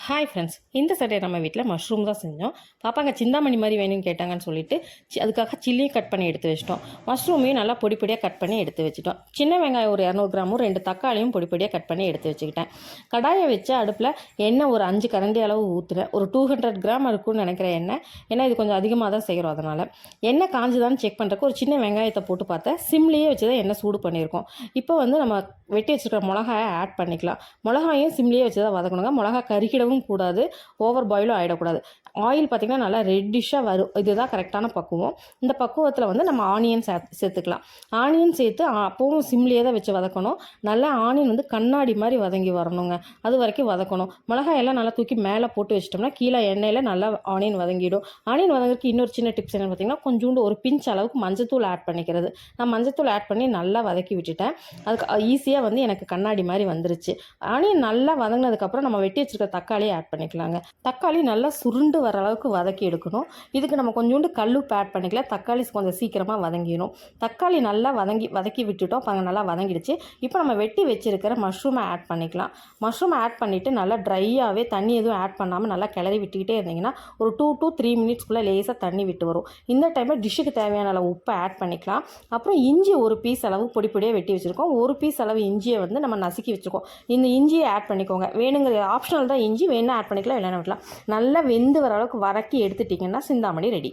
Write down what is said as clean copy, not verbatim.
Hi friends, இந்த Sunday நம்ம வீட்டில் மஷ்ரூம் தான் செஞ்சோம். பாப்பாங்க சிந்தாமணி மாதிரி வேணும்னு கேட்டாங்கன்னு சொல்லிட்டு அதுக்காக சில்லியும் கட் பண்ணி எடுத்து வச்சிட்டோம். மஷ்ரூமையும் நல்லா பொடி பொடியாக கட் பண்ணி எடுத்து வச்சுட்டோம். சின்ன வெங்காயம் ஒரு 200 கிராமும் 2 தக்காளியும் பொடி பொடியாக கட் பண்ணி எடுத்து வச்சுக்கிட்டேன். கடாயை வச்சு அடுப்பில் எண்ணெய் ஒரு 5 கரண்டி அளவு ஊற்றுறேன். ஒரு 200 கிராம் இருக்கும்னு நினைக்கிற எண்ணெய். ஏன்னா இது கொஞ்சம் அதிகமாக தான் செய்கிறோம். அதனால் எண்ணெய் காஞ்சுதான்னு செக் பண்ணுறக்கு ஒரு சின்ன வெங்காயத்தை போட்டு பார்த்தேன். சிம்லேயே வச்சு தான் எண்ணெய் சூடு பண்ணியிருக்கோம். இப்போ வந்து நம்ம வெட்டி வச்சுருக்கிற மிளகாயை ஆட் பண்ணிக்கலாம். மிளகாயும் சிம்லேயே வச்சு தான் வதக்கணுங்க. மிளகா கருகிடவும் கூடாது, ஓவர் பாயிலும் ஆகிடக்கூடாது. ஆயில் பார்த்திங்கன்னா நல்லா ரெட்டிஷாக வரும். இதுதான் கரெக்டான பக்குவம். இந்த பக்குவத்தில் வந்து நம்ம ஆனியன் சேர்த்துக்கலாம். ஆனியன் சேர்த்து அப்பவும் சிம்லேயே தான் வச்சு வதக்கணும். நல்லா ஆனியன் வந்து கண்ணாடி மாதிரி வதங்கி வரணுங்க. அது வரைக்கும் வதக்கணும். மிளகாயெல்லாம் நல்லா தூக்கி மேலே போட்டு வச்சிட்டோம்னா கீழே எண்ணெயில் நல்லா ஆனியன் வதங்கிடும். ஆனியன் வதங்கிறதுக்கு இன்னொரு சின்ன டிப்ஸ் என்னென்னு பார்த்திங்கன்னா, கொஞ்சோண்டு ஒரு பிஞ்ச் அளவுக்கு மஞ்சத்தூள் ஆட் பண்ணிக்கிறது. நான் மஞ்சத்தூள் ஆட் பண்ணி நல்லா வதக்கி விட்டுட்டேன். அதுக்கு ஈஸியாக வந்து எனக்கு கண்ணாடி மாதிரி வந்துருச்சு. ஆனியன் நல்லா வதங்கினதுக்கப்புறம் நம்ம வெட்டி வச்சுருக்க தக்காளியை ஆட் பண்ணிக்கலாங்க. தக்காளி நல்லா சுருண்டு வர அளவுக்கு வதக்கி எடுக்கணும். இதுக்கு நம்ம கொஞ்சோண்டு கல்லுப்பு ஆட் பண்ணிக்கலாம். தக்காளி கொஞ்சம் சீக்கிரமாக வதங்கிடும். தக்காளி நல்லா வதக்கி விட்டுட்டோம். பாருங்க, நல்லா வதங்கிடுச்சு. இப்போ நம்ம வெட்டி வச்சுருக்கிற மஷ்ரூமை ஆட் பண்ணிக்கலாம். மஷ்ரூமை ஆட் பண்ணிவிட்டு நல்லா ட்ரையாகவே தண்ணி எதுவும் ஆட் பண்ணாமல் நல்லா கிளறி விட்டுக்கிட்டே இருந்தீங்கன்னா ஒரு 2 to 3 மினிட்ஸ்க்குள்ளே லேசாக தண்ணி விட்டு வரும். இந்த டைமில் டிஷ்ஷுக்கு தேவையான அளவு உப்பை ஆட் பண்ணிக்கலாம். அப்புறம் இஞ்சி ஒரு பீஸ் அளவு பொடி பொடியாக வெட்டி வச்சுருக்கோம். ஒரு பீஸ் அளவு இஞ்சியை வந்து நம்ம நசுக்கி வச்சுருக்கோம். இந்த இஞ்சியை ஆட் பண்ணிக்கோங்க. வேணுங்கிற ஆப்ஷனல் தான், இஞ்சி வேணால் ஆட் பண்ணிக்கலாம், இல்லைன்னா விடலாம். நல்லா வெந்து வர அளவுக்கு வதக்கி எடுத்துட்டிங்கன்னா சிந்தாமணி ரெடி.